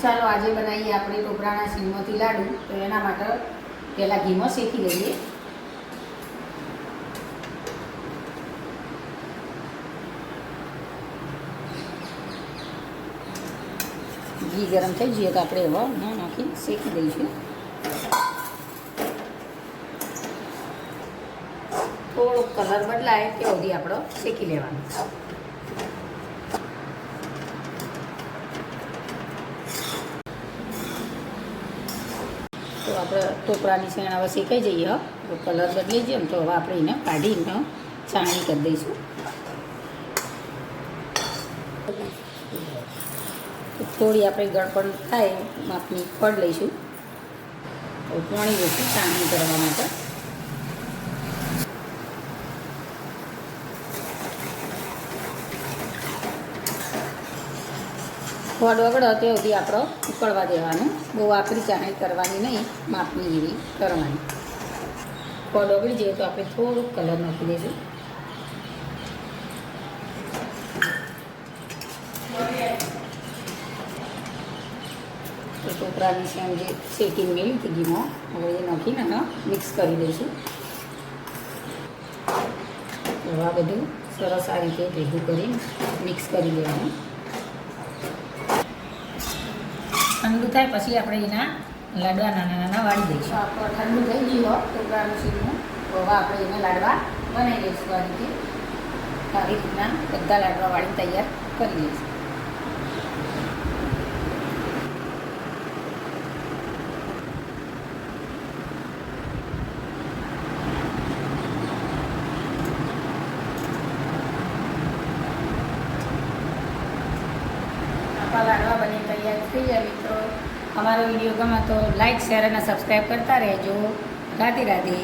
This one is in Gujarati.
ચાલો આજે બનાવીએ આપણે ટોપરાના સીંગમાંથી લાડુ. તો એના માટે પહેલાં ઘીમાં શેકી લઈએ. ઘી ગરમ થઈ જઈએ તો આપણે હવે નાખી શેકી દઈશું. થોડોક કલર બદલાય ત્યાં સુધી આપણે શેકી લેવાનું. તો આપણે ટોપરાની સેણ હવે શેકાઈ જઈએ. તો કલર બદલી જઈએ ને તો હવે આપણે એને કાઢીને છાણી કરી દઈશું. થોડી આપણે ગળપણ થાય માપની ફળ લઈશું. તો પાણી લઈશું છાણી કરવા માટે. ફળ વગડો ત્યાં સુધી આપણે ઉકળવા દેવાનું. બહુ આકરી ચાણી કરવાની નહીં, માપની એવી કરવાની. ફળ વગડી જાય તો આપણે થોડુંક કલર નાખી દઈશું. તો ટોપરાની સેમ જે શેકીને મેલી હતી ઘીમાં, હવે એ નાખીને મિક્સ કરી દઈશું. તો આ બધું સરસ આ રીતે ભેગું કરીને મિક્સ કરી દેવાનું. ઠંડુ થાય પછી આપણે એના લાડવા નાના નાના વાળી દઈશું. આપણે ઠંડુ થઈ ગયું ટોપરાનું શીરનું, તો હવે આપણે એના લાડવા બનાવી દઈશું. આ રીતે આવી રીતના બધા લાડવા વાળી તૈયાર કરી દઈશું. લાડવા બની તૈયાર થઈ જાય. મિત્રો, અમારો વિડીયો ગમે તો લાઈક, શેર અને સબસ્ક્રાઈબ કરતા રહેજો. રાધે રાધે.